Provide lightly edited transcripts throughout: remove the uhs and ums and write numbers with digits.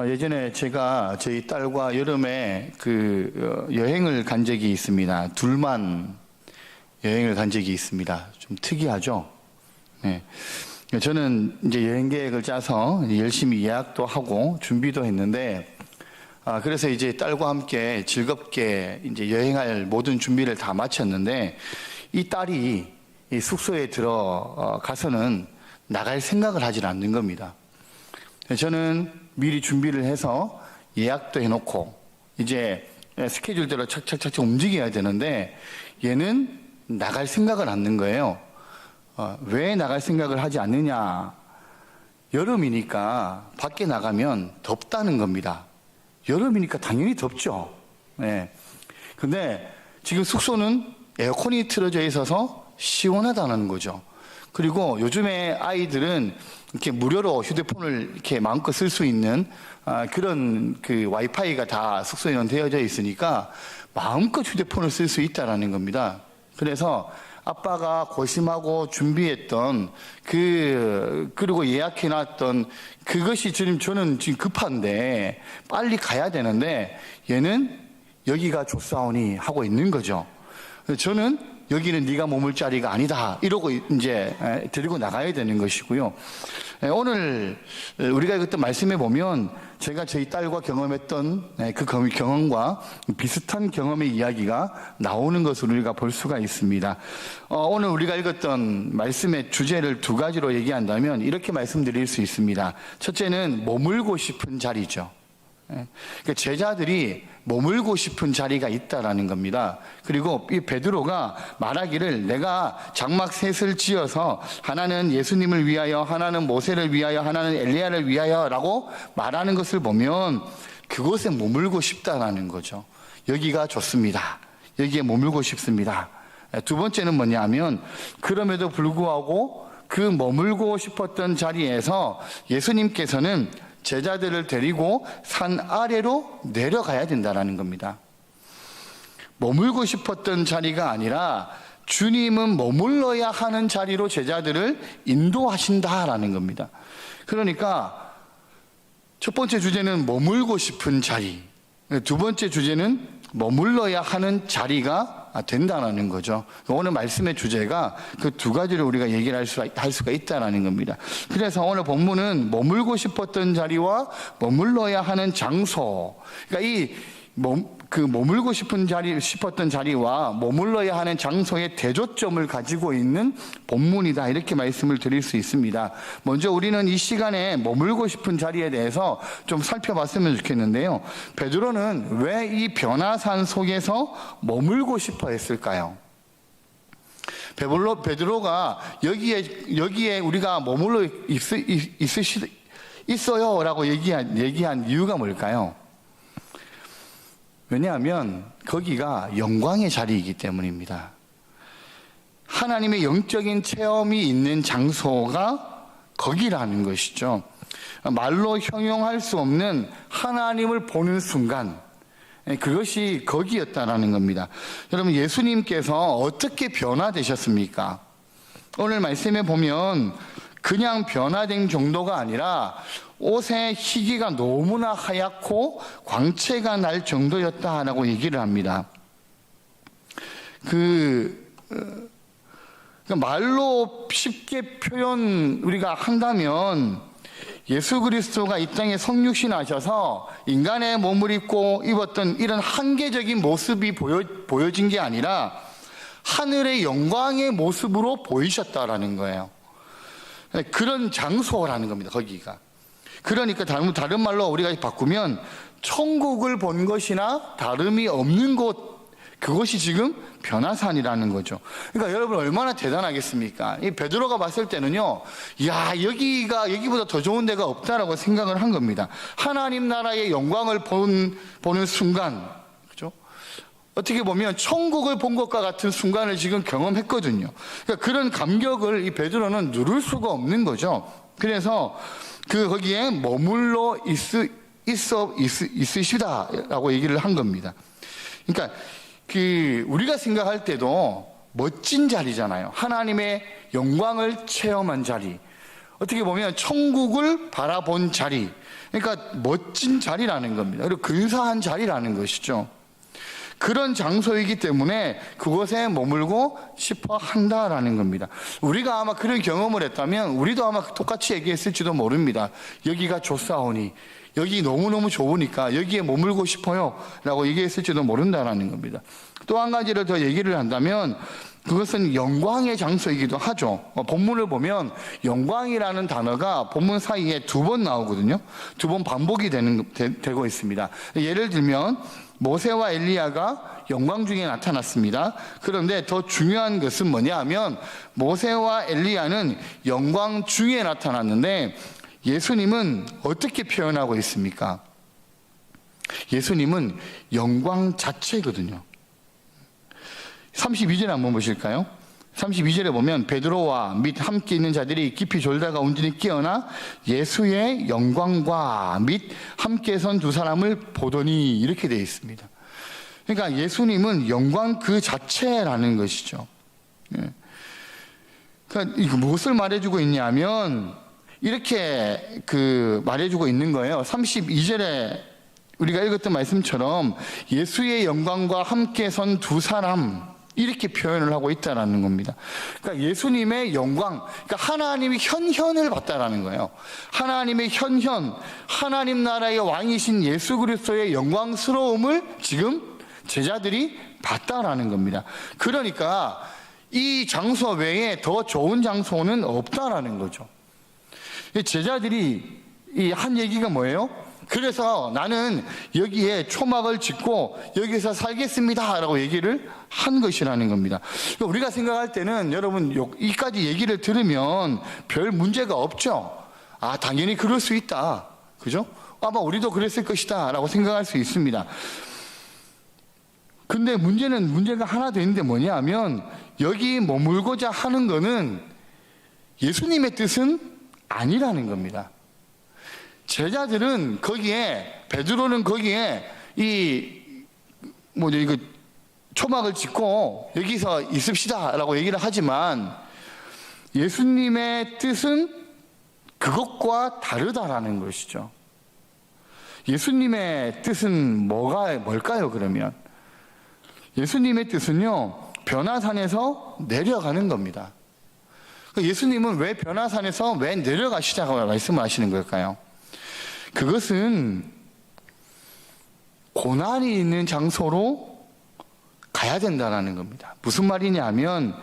예전에 제가 저희 딸과 여름에 여행을 간 적이 있습니다. 둘만 여행을 간 적이 있습니다. 좀 특이하죠? 네. 저는 이제 여행 계획을 짜서 열심히 예약도 하고 준비도 했는데, 그래서 이제 딸과 함께 즐겁게 이제 여행할 모든 준비를 다 마쳤는데, 이 딸이 이 숙소에 들어가서는 나갈 생각을 하질 않는 겁니다. 저는 미리 준비를 해서 예약도 해놓고 이제 스케줄대로 착착착착 움직여야 되는데 얘는 나갈 생각을 않는 거예요. 왜 나갈 생각을 하지 않느냐? 여름이니까 밖에 나가면 덥다는 겁니다. 여름이니까 당연히 덥죠. 네. 근데 지금 숙소는 에어컨이 틀어져 있어서 시원하다는 거죠. 그리고 요즘에 아이들은 이렇게 무료로 휴대폰을 이렇게 마음껏 쓸 수 있는 그런 와이파이가 다 숙소에는 되어져 있으니까 마음껏 휴대폰을 쓸 수 있다라는 겁니다. 그래서 아빠가 고심하고 준비했던 그리고 예약해놨던 그것이 저는 지금 급한데 빨리 가야 되는데 얘는 여기가 좋사오니 하고 있는 거죠. 저는 여기는 네가 머물 자리가 아니다 이러고 이제 데리고 나가야 되는 것이고요. 오늘 우리가 그때 말씀해 보면 제가 저희 딸과 경험했던 그 경험과 비슷한 경험의 이야기가 나오는 것을 우리가 볼 수가 있습니다. 오늘 우리가 읽었던 말씀의 주제를 두 가지로 얘기한다면 이렇게 말씀드릴 수 있습니다. 첫째는 머물고 싶은 자리죠. 그러니까 제자들이 머물고 싶은 자리가 있다라는 겁니다. 그리고 이 베드로가 말하기를 내가 장막 셋을 지어서 하나는 예수님을 위하여, 하나는 모세를 위하여, 하나는 엘리야를 위하여 라고 말하는 것을 보면 그곳에 머물고 싶다라는 거죠. 여기가 좋습니다. 여기에 머물고 싶습니다. 두 번째는 뭐냐면 그럼에도 불구하고 그 머물고 싶었던 자리에서 예수님께서는 제자들을 데리고 산 아래로 내려가야 된다는 겁니다. 머물고 싶었던 자리가 아니라 주님은 머물러야 하는 자리로 제자들을 인도하신다라는 겁니다. 그러니까 첫 번째 주제는 머물고 싶은 자리, 두 번째 주제는 머물러야 하는 자리가 된다는 거죠. 오늘 말씀의 주제가 그 두 가지를 우리가 얘기를 할 수가 있다는 겁니다. 그래서 오늘 본문은 머물고 싶었던 자리와 머물러야 하는 장소, 그러니까 머물고 싶었던 자리와 머물러야 하는 장소의 대조점을 가지고 있는 본문이다, 이렇게 말씀을 드릴 수 있습니다. 먼저 우리는 이 시간에 머물고 싶은 자리에 대해서 좀 살펴봤으면 좋겠는데요. 베드로는 왜 이 변화산 속에서 머물고 싶어 했을까요? 베드로가 여기에 우리가 머물러 있어요 라고 얘기한 이유가 뭘까요? 왜냐하면 거기가 영광의 자리이기 때문입니다. 하나님의 영적인 체험이 있는 장소가 거기라는 것이죠. 말로 형용할 수 없는 하나님을 보는 순간, 그것이 거기였다라는 겁니다. 여러분, 예수님께서 어떻게 변화되셨습니까? 오늘 말씀에 보면 그냥 변화된 정도가 아니라 옷의 희기가 너무나 하얗고 광채가 날 정도였다라고 얘기를 합니다. 말로 쉽게 표현 우리가 한다면 예수 그리스도가 이 땅에 성육신하셔서 인간의 몸을 입고 입었던 이런 한계적인 모습이 보여진 게 아니라 하늘의 영광의 모습으로 보이셨다라는 거예요. 그런 장소라는 겁니다, 거기가. 그러니까 다른 말로 우리가 바꾸면 천국을 본 것이나 다름이 없는 곳, 그것이 지금 변화산이라는 거죠. 그러니까 여러분 얼마나 대단하겠습니까? 이 베드로가 봤을 때는요, 여기보다 더 좋은 데가 없다라고 생각을 한 겁니다. 하나님 나라의 영광을 보는 순간, 그죠? 어떻게 보면 천국을 본 것과 같은 순간을 지금 경험했거든요. 그러니까 그런 감격을 이 베드로는 누를 수가 없는 거죠. 그래서 거기에 머물러 있으시다라고 얘기를 한 겁니다. 그러니까 우리가 생각할 때도 멋진 자리잖아요. 하나님의 영광을 체험한 자리, 어떻게 보면 천국을 바라본 자리, 그러니까 멋진 자리라는 겁니다. 그리고 근사한 자리라는 것이죠. 그런 장소이기 때문에 그곳에 머물고 싶어 한다라는 겁니다. 우리가 아마 그런 경험을 했다면 우리도 아마 똑같이 얘기했을지도 모릅니다. 여기가 좋사오니, 여기 너무너무 좋으니까 여기에 머물고 싶어요 라고 얘기했을지도 모른다라는 겁니다. 또 한 가지를 더 얘기를 한다면 그것은 영광의 장소이기도 하죠. 본문을 보면 영광이라는 단어가 본문 사이에 2번 나오거든요. 2번 반복이 되고 있습니다. 예를 들면 모세와 엘리야가 영광 중에 나타났습니다. 그런데 더 중요한 것은 뭐냐 하면 모세와 엘리야는 영광 중에 나타났는데 예수님은 어떻게 표현하고 있습니까? 예수님은 영광 자체거든요. 32절에 한번 보실까요? 32절에 보면 베드로와 및 함께 있는 자들이 깊이 졸다가 온전히 깨어나 예수의 영광과 및 함께 선 2사람을 보더니 이렇게 되어 있습니다. 그러니까 예수님은 영광 그 자체라는 것이죠. 그러니까 이거 무엇을 말해주고 있냐면 이렇게 말해주고 있는 거예요. 32절에 우리가 읽었던 말씀처럼 예수의 영광과 함께 선 2사람 이렇게 표현을 하고 있다라는 겁니다. 그러니까 예수님의 영광, 그러니까 하나님이 현현을 봤다라는 거예요. 하나님의 현현, 하나님 나라의 왕이신 예수 그리스도의 영광스러움을 지금 제자들이 봤다라는 겁니다. 그러니까 이 장소 외에 더 좋은 장소는 없다라는 거죠. 제자들이 한 얘기가 뭐예요? 그래서 나는 여기에 초막을 짓고 여기서 살겠습니다 라고 얘기를 한 것이라는 겁니다. 우리가 생각할 때는 여러분 이까지 얘기를 들으면 별 문제가 없죠. 아, 당연히 그럴 수 있다, 그죠? 아마 우리도 그랬을 것이다 라고 생각할 수 있습니다. 근데 문제가 하나 더 있는데 뭐냐 하면 여기 머물고자 하는 거는 예수님의 뜻은 아니라는 겁니다. 제자들은 거기에, 베드로는 거기에 이거 초막을 짓고 여기서 있읍시다 라고 얘기를 하지만 예수님의 뜻은 그것과 다르다라는 것이죠. 예수님의 뜻은 뭘까요, 그러면? 예수님의 뜻은요, 변화산에서 내려가는 겁니다. 예수님은 왜 변화산에서 왜 내려가시자고 말씀을 하시는 걸까요? 그것은 고난이 있는 장소로 가야 된다는 겁니다. 무슨 말이냐 하면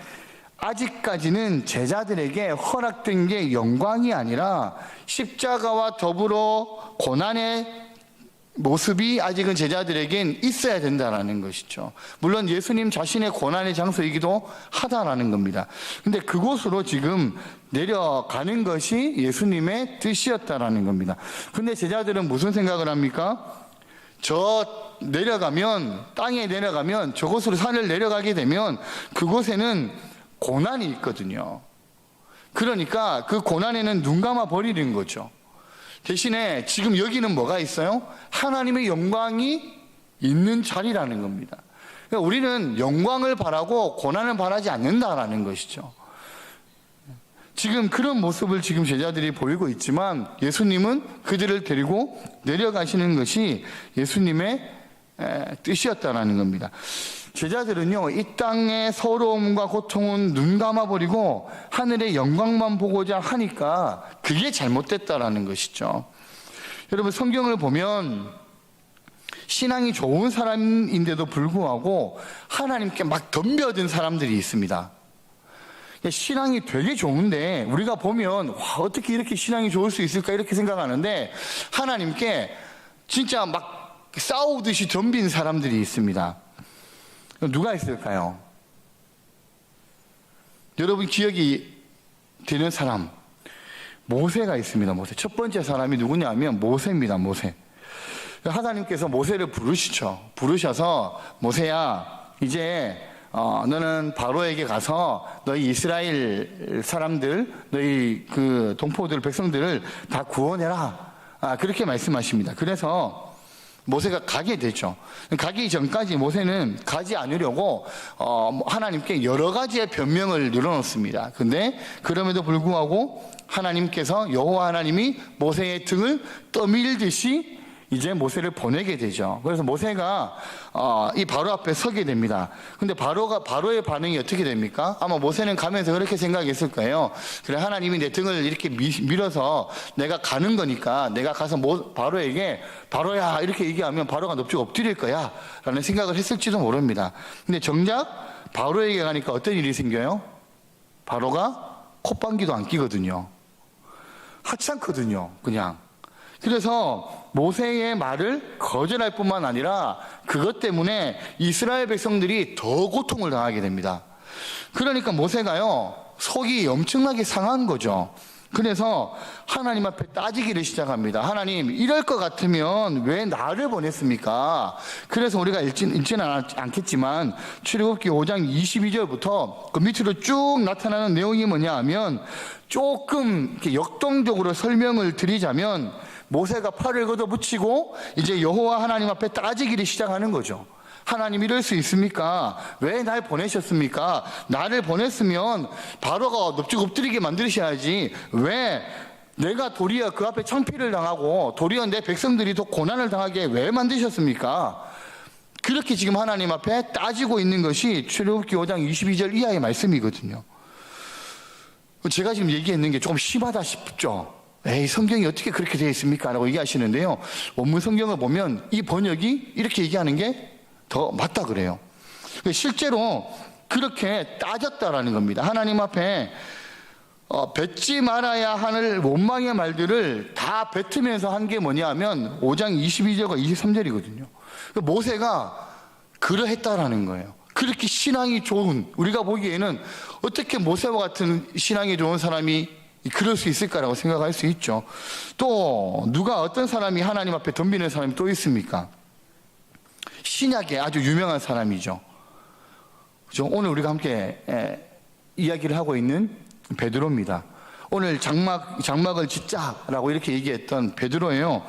아직까지는 제자들에게 허락된 게 영광이 아니라 십자가와 더불어 고난의 모습이 아직은 제자들에겐 있어야 된다는 것이죠. 물론 예수님 자신의 고난의 장소이기도 하다라는 겁니다. 근데 그곳으로 지금 내려가는 것이 예수님의 뜻이었다라는 겁니다. 근데 제자들은 무슨 생각을 합니까? 땅에 내려가면 저곳으로 산을 내려가게 되면 그곳에는 고난이 있거든요. 그러니까 그 고난에는 눈 감아 버리는 거죠. 대신에 지금 여기는 뭐가 있어요? 하나님의 영광이 있는 자리라는 겁니다. 그러니까 우리는 영광을 바라고 고난을 바라지 않는다라는 것이죠. 지금 그런 모습을 지금 제자들이 보이고 있지만 예수님은 그들을 데리고 내려가시는 것이 예수님의 뜻이었다라는 겁니다. 제자들은요, 이 땅의 서러움과 고통은 눈 감아버리고 하늘의 영광만 보고자 하니까 그게 잘못됐다라는 것이죠. 여러분, 성경을 보면 신앙이 좋은 사람인데도 불구하고 하나님께 막 덤벼든 사람들이 있습니다. 신앙이 되게 좋은데 우리가 보면 와, 어떻게 이렇게 신앙이 좋을 수 있을까 이렇게 생각하는데 하나님께 진짜 막 싸우듯이 덤빈 사람들이 있습니다. 누가 있을까요? 여러분 기억이 되는 사람, 모세가 있습니다. 모세. 첫 번째 사람이 누구냐면 모세입니다. 모세. 하나님께서 모세를 부르셔서 모세야, 이제 너는 바로에게 가서 너희 이스라엘 사람들, 너희 그 동포들, 백성들을 다 구원해라. 그렇게 말씀하십니다. 그래서 모세가 가게 되죠. 가기 전까지 모세는 가지 않으려고 하나님께 여러 가지의 변명을 늘어놓습니다. 근데 그럼에도 불구하고 하나님께서, 여호와 하나님이 모세의 등을 떠밀듯이 이제 모세를 보내게 되죠. 그래서 모세가 이 바로 앞에 서게 됩니다. 근데 바로의 반응이 어떻게 됩니까? 아마 모세는 가면서 그렇게 생각했을 거예요. 그래, 하나님이 내 등을 이렇게 밀어서 내가 가는 거니까 내가 가서 바로에게, 바로야 이렇게 얘기하면 바로가 넙죽 엎드릴 거야 라는 생각을 했을지도 모릅니다. 근데 정작 바로에게 가니까 어떤 일이 생겨요? 바로가 콧방귀도 안 끼거든요. 하찮거든요, 그냥. 그래서 모세의 말을 거절할 뿐만 아니라 그것 때문에 이스라엘 백성들이 더 고통을 당하게 됩니다. 그러니까 모세가요, 속이 엄청나게 상한 거죠. 그래서 하나님 앞에 따지기를 시작합니다. 하나님, 이럴 것 같으면 왜 나를 보냈습니까? 그래서 우리가 읽지는 않겠지만 출애굽기 5장 22절부터 그 밑으로 쭉 나타나는 내용이 뭐냐 하면, 조금 이렇게 역동적으로 설명을 드리자면 모세가 팔을 걷어붙이고 이제 여호와 하나님 앞에 따지기를 시작하는 거죠. 하나님, 이럴 수 있습니까? 왜 날 보내셨습니까? 나를 보냈으면 바로가 넙죽 엎드리게 만드셔야지 왜 내가 도리어 그 앞에 창피를 당하고 도리어 내 백성들이 더 고난을 당하게 왜 만드셨습니까? 그렇게 지금 하나님 앞에 따지고 있는 것이 출애굽기 5장 22절 이하의 말씀이거든요. 제가 지금 얘기했는 게 조금 심하다 싶죠? 에이, 성경이 어떻게 그렇게 되어 있습니까? 라고 얘기하시는데요, 원문 성경을 보면 이 번역이 이렇게 얘기하는 게 더 맞다 그래요. 실제로 그렇게 따졌다라는 겁니다. 하나님 앞에 뱉지 말아야 하는 원망의 말들을 다 뱉으면서 한 게 뭐냐 하면 5장 22절과 23절이거든요. 모세가 그러했다라는 거예요. 그렇게 신앙이 좋은, 우리가 보기에는 어떻게 모세와 같은 신앙이 좋은 사람이 그럴 수 있을까라고 생각할 수 있죠. 또 누가, 어떤 사람이 하나님 앞에 덤비는 사람이 또 있습니까? 신약에 아주 유명한 사람이죠. 그죠? 오늘 우리가 함께 이야기를 하고 있는 베드로입니다. 오늘 장막을 짓자라고 이렇게 얘기했던 베드로예요.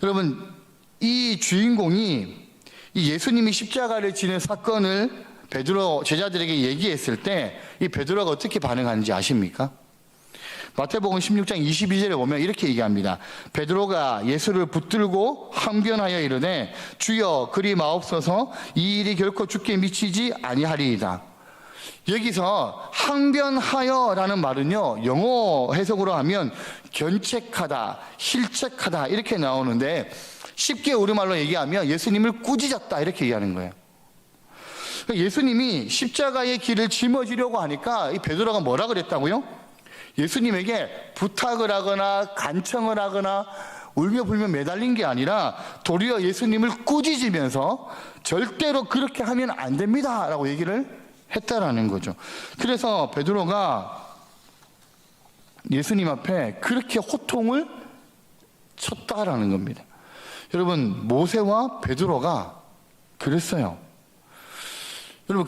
여러분, 이 주인공이 이 예수님이 십자가를 지는 사건을 베드로 제자들에게 얘기했을 때 이 베드로가 어떻게 반응하는지 아십니까? 마태복음 16장 22절에 보면 이렇게 얘기합니다. 베드로가 예수를 붙들고 항변하여 이르되, 주여, 그리 마옵소서, 이 일이 결코 주께 미치지 아니하리이다. 여기서 항변하여라는 말은요, 영어 해석으로 하면 견책하다, 실책하다 이렇게 나오는데, 쉽게 우리말로 얘기하면 예수님을 꾸짖었다 이렇게 얘기하는 거예요. 예수님이 십자가의 길을 짊어지려고 하니까 이 베드로가 뭐라 그랬다고요? 예수님에게 부탁을 하거나 간청을 하거나 울며 불며 매달린 게 아니라 도리어 예수님을 꾸짖으면서 절대로 그렇게 하면 안 됩니다 라고 얘기를 했다라는 거죠. 그래서 베드로가 예수님 앞에 그렇게 호통을 쳤다라는 겁니다. 여러분, 모세와 베드로가 그랬어요. 여러분,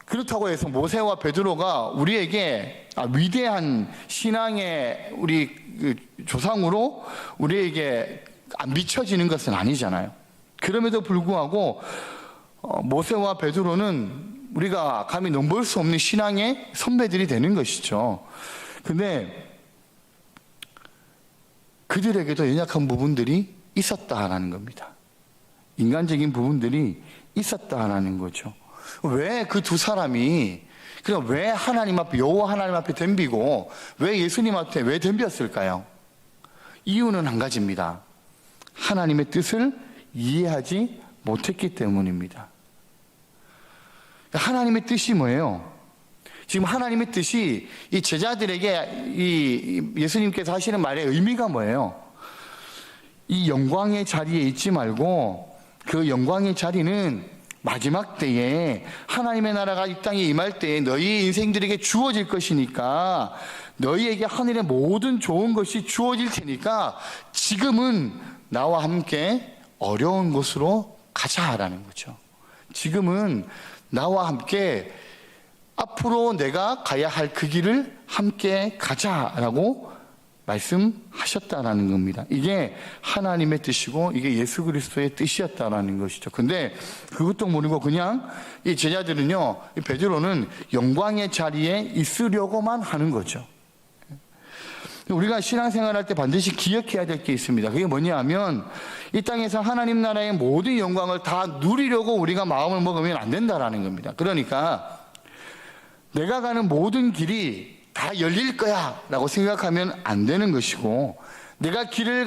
그렇다고 해서 모세와 베드로가 우리에게 위대한 신앙의 우리 조상으로 우리에게 안 비춰지는 것은 아니잖아요. 그럼에도 불구하고 모세와 베드로는 우리가 감히 넘볼 수 없는 신앙의 선배들이 되는 것이죠. 근데 그들에게도 연약한 부분들이 있었다라는 겁니다. 인간적인 부분들이 있었다라는 거죠. 왜 그 두 사람이, 그럼 왜 하나님 앞에, 여호와 하나님 앞에 덤비고 왜 예수님 앞에 왜 덤볐을까요? 이유는 한 가지입니다. 하나님의 뜻을 이해하지 못했기 때문입니다. 하나님의 뜻이 뭐예요? 지금 하나님의 뜻이 이 제자들에게 이 예수님께서 하시는 말의 의미가 뭐예요? 이 영광의 자리에 있지 말고 그 영광의 자리는 마지막 때에 하나님의 나라가 이 땅에 임할 때에 너희 인생들에게 주어질 것이니까, 너희에게 하늘의 모든 좋은 것이 주어질 테니까 지금은 나와 함께 어려운 곳으로 가자라는 거죠. 지금은 나와 함께 앞으로 내가 가야 할 그 길을 함께 가자라고 말씀하셨다라는 겁니다. 이게 하나님의 뜻이고 이게 예수 그리스도의 뜻이었다라는 것이죠. 근데 그것도 모르고 그냥 이 제자들은요, 이 베드로는 영광의 자리에 있으려고만 하는 거죠. 우리가 신앙생활할 때 반드시 기억해야 될 게 있습니다. 그게 뭐냐 하면 이 땅에서 하나님 나라의 모든 영광을 다 누리려고 우리가 마음을 먹으면 안 된다라는 겁니다. 그러니까 내가 가는 모든 길이 다 열릴 거야 라고 생각하면 안 되는 것이고, 내가 길을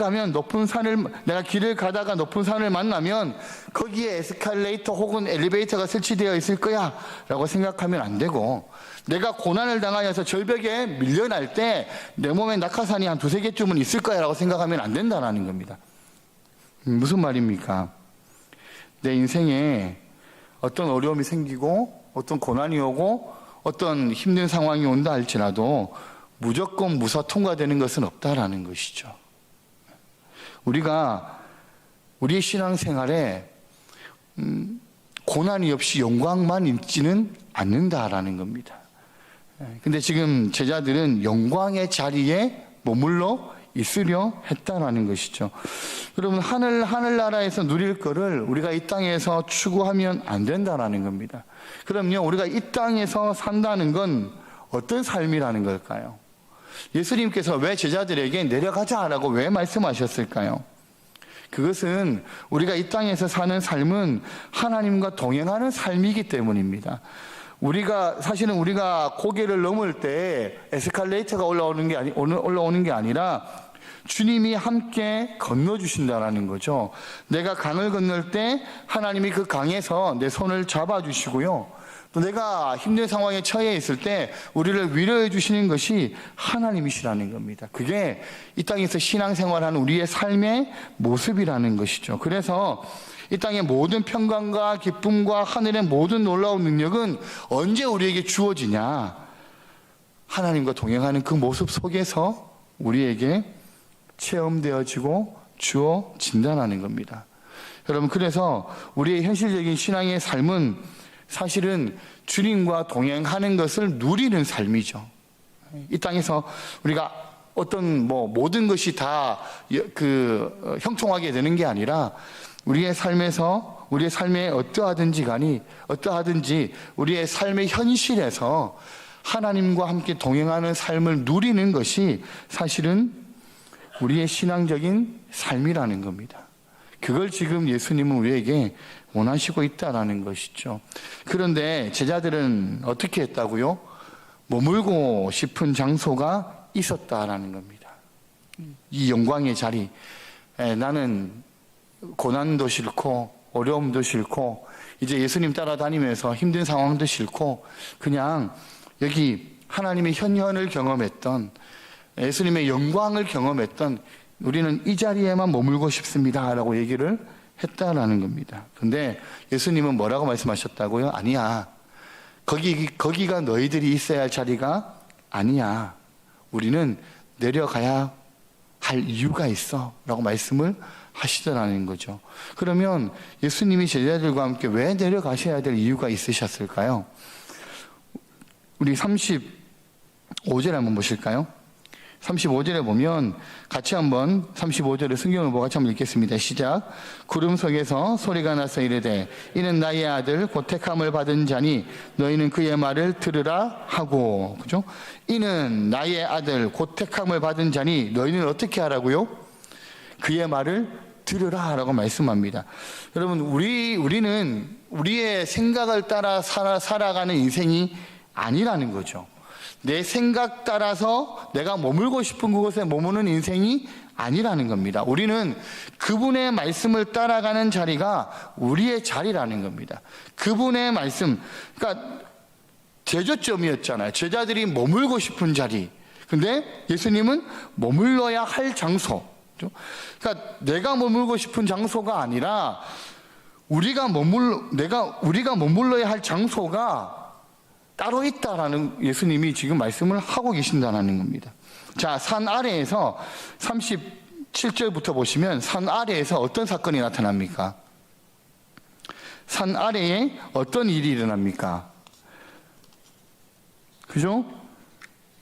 가다가 높은 산을 만나면 거기에 에스컬레이터 혹은 엘리베이터가 설치되어 있을 거야 라고 생각하면 안 되고, 내가 고난을 당하여서 절벽에 밀려날 때 내 몸에 낙하산이 한 2-3개쯤은 있을 거야 라고 생각하면 안 된다는 겁니다. 무슨 말입니까? 내 인생에 어떤 어려움이 생기고 어떤 고난이 오고 어떤 힘든 상황이 온다 할지라도 무조건 무사 통과되는 것은 없다라는 것이죠. 우리가 우리의 신앙생활에 고난이 없이 영광만 있지는 않는다라는 겁니다. 근데 지금 제자들은 영광의 자리에 머물러 있으려 했다라는 것이죠. 여러분, 하늘나라에서 누릴 거를 우리가 이 땅에서 추구하면 안 된다라는 겁니다. 그럼요, 우리가 이 땅에서 산다는 건 어떤 삶이라는 걸까요? 예수님께서 왜 제자들에게 내려가자라고 왜 말씀하셨을까요? 그것은 우리가 이 땅에서 사는 삶은 하나님과 동행하는 삶이기 때문입니다. 사실은 우리가 고개를 넘을 때 에스컬레이터가 올라오는 게 아니라 주님이 함께 건너주신다라는 거죠. 내가 강을 건널 때 하나님이 그 강에서 내 손을 잡아주시고요. 또 내가 힘든 상황에 처해 있을 때 우리를 위로해 주시는 것이 하나님이시라는 겁니다. 그게 이 땅에서 신앙생활하는 우리의 삶의 모습이라는 것이죠. 그래서 이 땅의 모든 평강과 기쁨과 하늘의 모든 놀라운 능력은 언제 우리에게 주어지냐? 하나님과 동행하는 그 모습 속에서 우리에게 체험되어지고 주어진다는 겁니다. 여러분, 그래서 우리의 현실적인 신앙의 삶은 사실은 주님과 동행하는 것을 누리는 삶이죠. 이 땅에서 우리가 어떤 모든 것이 다 형통하게 되는 게 아니라 우리의 삶에서, 우리의 삶에 어떠하든지 우리의 삶의 현실에서 하나님과 함께 동행하는 삶을 누리는 것이 사실은 우리의 신앙적인 삶이라는 겁니다. 그걸 지금 예수님은 우리에게 원하시고 있다라는 것이죠. 그런데 제자들은 어떻게 했다고요? 머물고 싶은 장소가 있었다라는 겁니다. 이 영광의 자리, 나는 고난도 싫고 어려움도 싫고 이제 예수님 따라다니면서 힘든 상황도 싫고 그냥 여기 하나님의 현현을 경험했던, 예수님의 영광을 경험했던 우리는 이 자리에만 머물고 싶습니다 라고 얘기를 했다라는 겁니다. 근데 예수님은 뭐라고 말씀하셨다고요? 아니야, 거기가 너희들이 있어야 할 자리가 아니야. 우리는 내려가야 할 이유가 있어 라고 말씀을 하시더라는 거죠. 그러면 예수님이 제자들과 함께 왜 내려가셔야 될 이유가 있으셨을까요? 우리 35절 한번 보실까요? 35절에 보면 같이 한번 35절의 성경을 보고 같이 한번 읽겠습니다. 시작. 구름 속에서 소리가 나서 이르되 이는 나의 아들 곧 택함을 받은 자니 너희는 그의 말을 들으라 하고, 그죠? 이는 나의 아들 곧 택함을 받은 자니 너희는 어떻게 하라고요? 그의 말을 들으라 라고 말씀합니다. 여러분, 우리는 우리의 생각을 따라 살아가는 인생이 아니라는 거죠. 내 생각 따라서 내가 머물고 싶은 그곳에 머무는 인생이 아니라는 겁니다. 우리는 그분의 말씀을 따라가는 자리가 우리의 자리라는 겁니다. 그분의 말씀, 그러니까 제조점이었잖아요. 제자들이 머물고 싶은 자리. 근데 예수님은 머물러야 할 장소. 그러니까 내가 머물고 싶은 장소가 아니라 우리가 머물러야 할 장소가 따로 있다라는 예수님이 지금 말씀을 하고 계신다는 겁니다. 자, 산 아래에서 37절부터 보시면 산 아래에서 어떤 사건이 나타납니까? 산 아래에 어떤 일이 일어납니까? 그죠?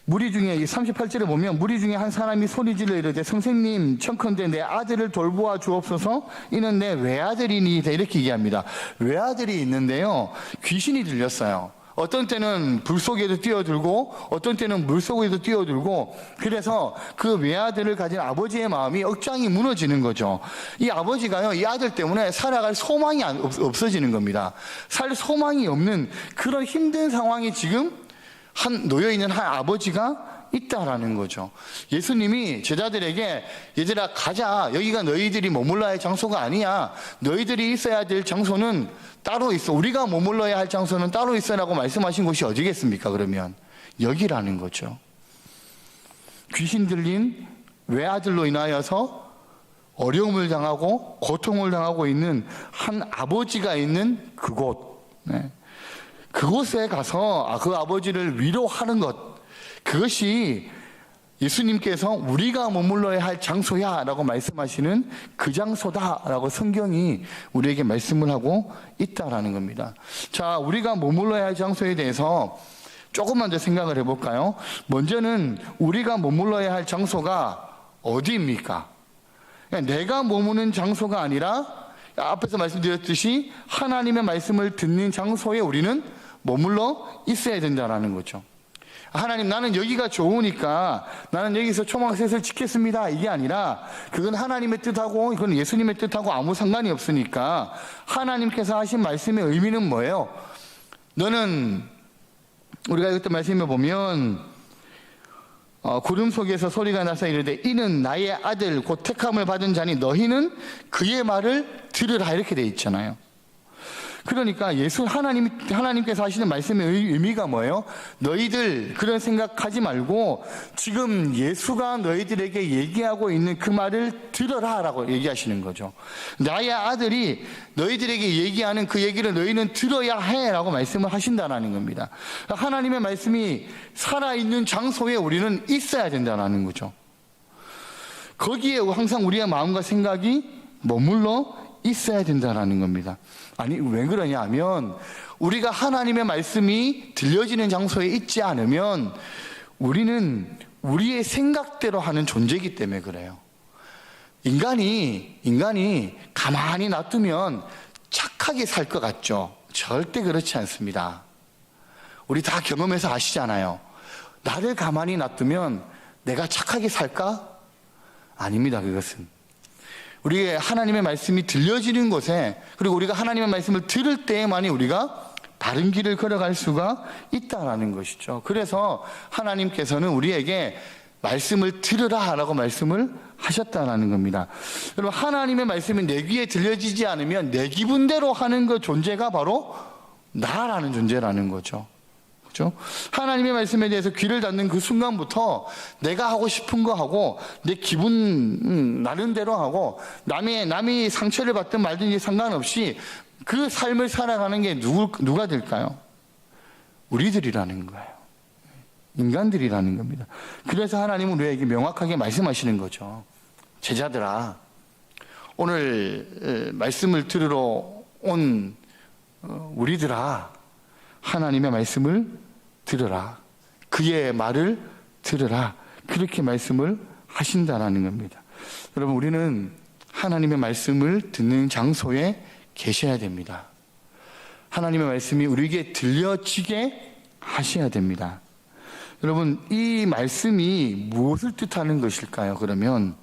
무리 중에 38절에 보면 무리 중에 한 사람이 소리질러 이르되 선생님 청컨대 내 아들을 돌보아 주옵소서 이는 내 외아들이니이다 이렇게 얘기합니다. 외아들이 있는데요 귀신이 들렸어요. 어떤 때는 불 속에도 뛰어들고 어떤 때는 물 속에도 뛰어들고 그래서 그 외아들을 가진 아버지의 마음이 억장이 무너지는 거죠. 이 아버지가요 이 아들 때문에 살아갈 소망이 없어지는 겁니다. 살 소망이 없는 그런 힘든 상황이 지금 놓여있는 한 아버지가 있다라는 거죠. 예수님이 제자들에게 얘들아 가자. 여기가 너희들이 머물러야 할 장소가 아니야. 너희들이 있어야 될 장소는 따로 있어. 우리가 머물러야 할 장소는 따로 있어라고 말씀하신 곳이 어디겠습니까? 그러면 여기라는 거죠. 귀신 들린 외아들로 인하여서 어려움을 당하고 고통을 당하고 있는 한 아버지가 있는 그곳. 네. 그곳에 가서 그 아버지를 위로하는 것, 그것이 예수님께서 우리가 머물러야 할 장소야 라고 말씀하시는 그 장소다 라고 성경이 우리에게 말씀을 하고 있다라는 겁니다. 자, 우리가 머물러야 할 장소에 대해서 조금만 더 생각을 해볼까요? 먼저는 우리가 머물러야 할 장소가 어디입니까? 내가 머무는 장소가 아니라 앞에서 말씀드렸듯이 하나님의 말씀을 듣는 장소에 우리는 머물러 있어야 된다는 거죠. 하나님 나는 여기가 좋으니까 나는 여기서 초막셋을 지켰습니다 이게 아니라 그건 하나님의 뜻하고 그건 예수님의 뜻하고 아무 상관이 없으니까 하나님께서 하신 말씀의 의미는 뭐예요? 너는 우리가 이것도 말씀해 보면 구름 속에서 소리가 나서 이르되 이는 나의 아들 곧 택함을 받은 자니 너희는 그의 말을 들으라 이렇게 돼 있잖아요. 그러니까 하나님께서 하시는 말씀의 의미가 뭐예요? 너희들 그런 생각하지 말고 지금 예수가 너희들에게 얘기하고 있는 그 말을 들어라 라고 얘기하시는 거죠. 나의 아들이 너희들에게 얘기하는 그 얘기를 너희는 들어야 해 라고 말씀을 하신다는 겁니다. 하나님의 말씀이 살아있는 장소에 우리는 있어야 된다는 거죠. 거기에 항상 우리의 마음과 생각이 머물러 있어야 된다는 겁니다. 아니 왜 그러냐 하면 우리가 하나님의 말씀이 들려지는 장소에 있지 않으면 우리는 우리의 생각대로 하는 존재이기 때문에 그래요. 인간이 가만히 놔두면 착하게 살 것 같죠? 절대 그렇지 않습니다. 우리 다 경험해서 아시잖아요. 나를 가만히 놔두면 내가 착하게 살까? 아닙니다. 그것은 우리의 하나님의 말씀이 들려지는 곳에 그리고 우리가 하나님의 말씀을 들을 때에만이 우리가 다른 길을 걸어갈 수가 있다라는 것이죠. 그래서 하나님께서는 우리에게 말씀을 들으라 라고 말씀을 하셨다라는 겁니다. 여러분 하나님의 말씀이 내 귀에 들려지지 않으면 내 기분대로 하는 그 존재가 바로 나라는 존재라는 거죠. 그렇죠? 하나님의 말씀에 대해서 귀를 닫는 그 순간부터 내가 하고 싶은 거 하고 내 기분 나름대로 하고 남이 상처를 받든 말든지 상관없이 그 삶을 살아가는 게 누가 될까요? 우리들이라는 거예요. 인간들이라는 겁니다. 그래서 하나님은 우리에게 명확하게 말씀하시는 거죠. 제자들아, 오늘 말씀을 들으러 온 우리들아, 하나님의 말씀을 들으라. 그의 말을 들으라. 그렇게 말씀을 하신다라는 겁니다. 여러분 우리는 하나님의 말씀을 듣는 장소에 계셔야 됩니다. 하나님의 말씀이 우리에게 들려지게 하셔야 됩니다. 여러분 이 말씀이 무엇을 뜻하는 것일까요? 그러면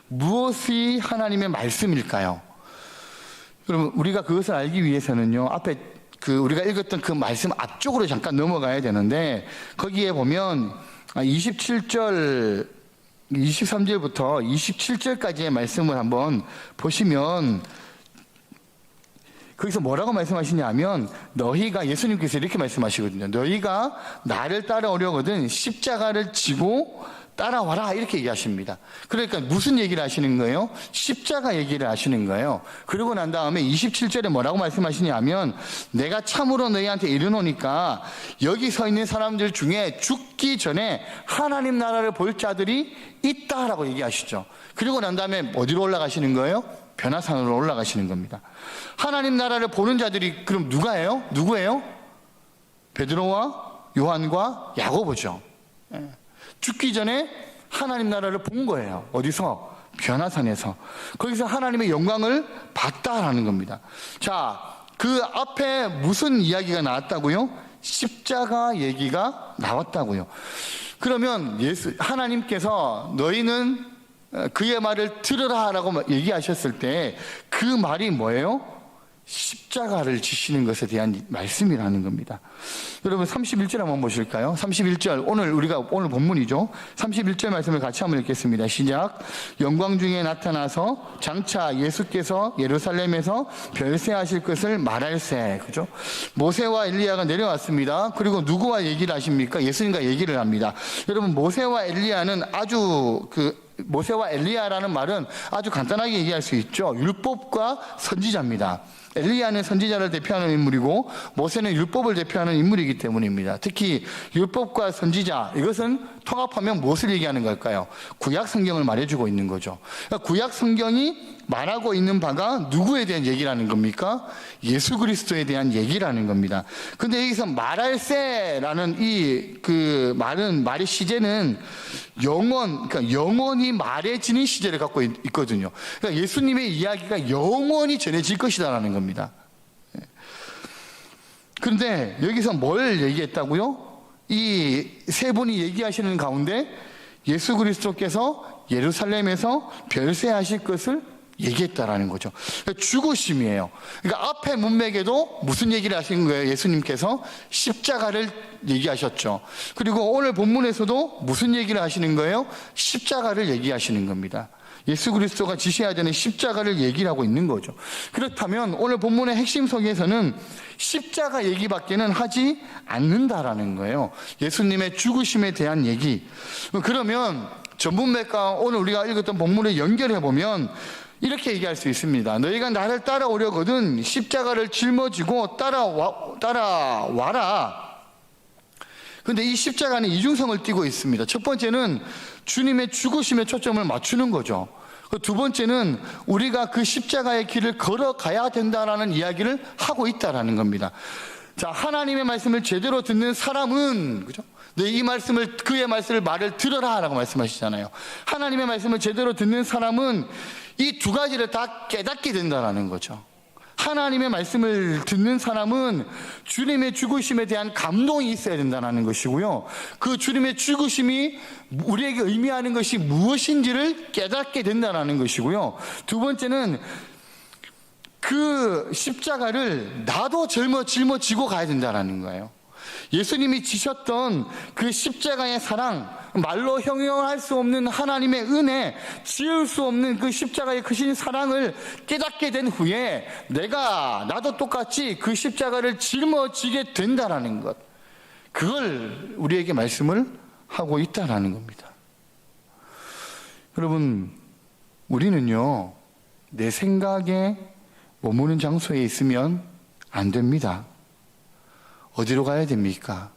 무엇이 하나님의 말씀일까요? 여러분 우리가 그것을 알기 위해서는요 앞에 우리가 읽었던 그 말씀 앞쪽으로 잠깐 넘어가야 되는데 거기에 보면 27절 23절부터 27절까지의 말씀을 한번 보시면 거기서 뭐라고 말씀하시냐면 너희가 예수님께서 이렇게 말씀하시거든요. 너희가 나를 따라오려거든 십자가를 지고 따라와라 이렇게 얘기하십니다. 그러니까 무슨 얘기를 하시는 거예요? 십자가 얘기를 하시는 거예요. 그러고 난 다음에 27절에 뭐라고 말씀하시냐면 내가 참으로 너희한테 이르노니까 여기 서 있는 사람들 중에 죽기 전에 하나님 나라를 볼 자들이 있다라고 얘기하시죠. 그리고 난 다음에 어디로 올라가시는 거예요? 변화산으로 올라가시는 겁니다. 하나님 나라를 보는 자들이 그럼 누구예요? 베드로와 요한과 야고보죠. 죽기 전에 하나님 나라를 본 거예요. 어디서? 변화산에서. 거기서 하나님의 영광을 봤다라는 겁니다. 자, 그 앞에 무슨 이야기가 나왔다고요? 십자가 얘기가 나왔다고요. 그러면 하나님께서 너희는 그의 말을 들으라라고 얘기하셨을 때 그 말이 뭐예요? 십자가를 지시는 것에 대한 말씀이라는 겁니다. 여러분 31절 한번 보실까요? 31절 오늘 본문이죠. 31절 말씀을 같이 한번 읽겠습니다. 시작. 영광 중에 나타나서 장차 예수께서 예루살렘에서 별세하실 것을 말할세. 그죠? 모세와 엘리야가 내려왔습니다. 그리고 누구와 얘기를 하십니까? 예수님과 얘기를 합니다. 여러분 모세와 엘리야는 모세와 엘리야라는 말은 아주 간단하게 얘기할 수 있죠. 율법과 선지자입니다. 엘리야는 선지자를 대표하는 인물이고 모세는 율법을 대표하는 인물이기 때문입니다. 특히 율법과 선지자, 이것은 통합하면 무엇을 얘기하는 걸까요? 구약 성경을 말해주고 있는 거죠. 그러니까 구약 성경이 말하고 있는 바가 누구에 대한 얘기라는 겁니까? 예수 그리스도에 대한 얘기라는 겁니다. 근데 여기서 말할세라는 말의 시제는 그러니까 영원히 말해지는 시제를 갖고 있거든요. 그러니까 예수님의 이야기가 영원히 전해질 것이다라는 겁니다. 그런데 여기서 뭘 얘기했다고요? 이 세 분이 얘기하시는 가운데 예수 그리스도께서 예루살렘에서 별세하실 것을 얘기했다라는 거죠. 그러니까 죽으심이에요. 그러니까 앞에 문맥에도 무슨 얘기를 하신 거예요? 예수님께서 십자가를 얘기하셨죠. 그리고 오늘 본문에서도 무슨 얘기를 하시는 거예요? 십자가를 얘기하시는 겁니다. 예수 그리스도가 지시해야 되는 십자가를 얘기를 하고 있는 거죠. 그렇다면 오늘 본문의 핵심 속에서는 십자가 얘기밖에는 하지 않는다라는 거예요. 예수님의 죽으심에 대한 얘기. 그러면 전문맥과 오늘 우리가 읽었던 본문을 연결해 보면 이렇게 얘기할 수 있습니다. 너희가 나를 따라오려거든 십자가를 짊어지고 따라와라. 근데 이 십자가는 이중성을 띠고 있습니다. 첫 번째는 주님의 죽으심에 초점을 맞추는 거죠. 두 번째는 우리가 그 십자가의 길을 걸어가야 된다라는 이야기를 하고 있다라는 겁니다. 자, 하나님의 말씀을 제대로 듣는 사람은, 그죠? 그의 말을 들어라라고 말씀하시잖아요. 하나님의 말씀을 제대로 듣는 사람은 이 두 가지를 다 깨닫게 된다는 거죠. 하나님의 말씀을 듣는 사람은 주님의 죽으심에 대한 감동이 있어야 된다는 것이고요. 그 주님의 죽으심이 우리에게 의미하는 것이 무엇인지를 깨닫게 된다는 것이고요. 두 번째는 그 십자가를 나도 짊어지고 가야 된다는 거예요. 예수님이 지셨던 그 십자가의 사랑, 말로 형용할 수 없는 하나님의 은혜, 지을 수 없는 그 십자가의 크신 사랑을 깨닫게 된 후에 나도 똑같이 그 십자가를 짊어지게 된다라는 것, 그걸 우리에게 말씀을 하고 있다라는 겁니다. 여러분, 우리는요, 내 생각에 머무는 장소에 있으면 안 됩니다. 어디로 가야 됩니까?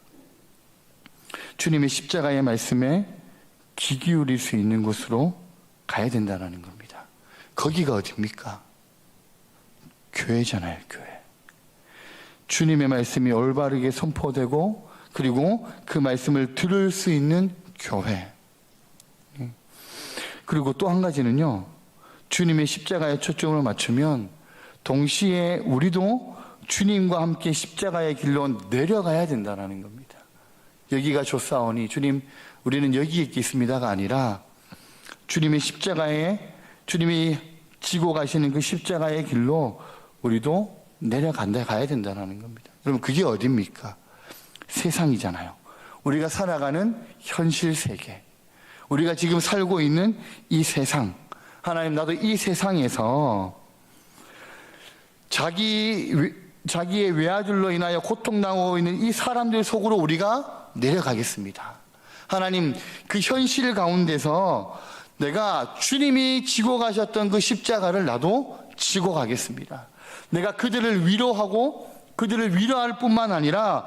주님의 십자가의 말씀에 귀 기울일 수 있는 곳으로 가야 된다는 겁니다. 거기가 어디입니까? 교회잖아요, 교회. 주님의 말씀이 올바르게 선포되고 그리고 그 말씀을 들을 수 있는 교회. 그리고 또 한 가지는요, 주님의 십자가에 초점을 맞추면 동시에 우리도 주님과 함께 십자가의 길로 내려가야 된다는 겁니다. 여기가 좋사오니 주님 우리는 여기에 있겠습니다가 아니라 주님의 주님이 지고 가시는 그 십자가의 길로 우리도 가야 된다는 겁니다. 여러분, 그게 어디입니까? 세상이잖아요. 우리가 살아가는 현실 세계, 우리가 지금 살고 있는 이 세상. 하나님, 나도 이 세상에서 자기의 외아들로 인하여 고통당하고 있는 이 사람들 속으로 우리가 내려가겠습니다. 하나님, 그 현실 가운데서 내가 주님이 지고 가셨던 그 십자가를 나도 지고 가겠습니다. 내가 그들을 위로하고 그들을 위로할 뿐만 아니라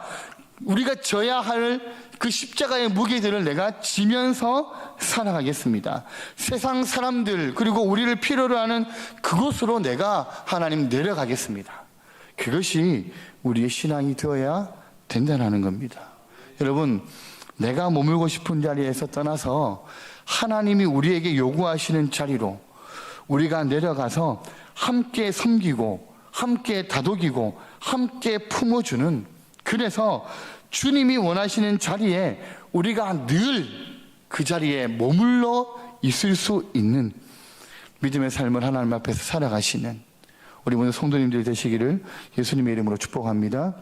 우리가 져야 할 그 십자가의 무게들을 내가 지면서 살아가겠습니다. 세상 사람들 그리고 우리를 필요로 하는 그곳으로 내가 하나님 내려가겠습니다. 그것이 우리의 신앙이 되어야 된다는 겁니다. 여러분, 내가 머물고 싶은 자리에서 떠나서 하나님이 우리에게 요구하시는 자리로 우리가 내려가서 함께 섬기고 함께 다독이고 함께 품어주는, 그래서 주님이 원하시는 자리에 우리가 늘 그 자리에 머물러 있을 수 있는 믿음의 삶을 하나님 앞에서 살아가시는 우리 모든 성도님들 되시기를 예수님의 이름으로 축복합니다.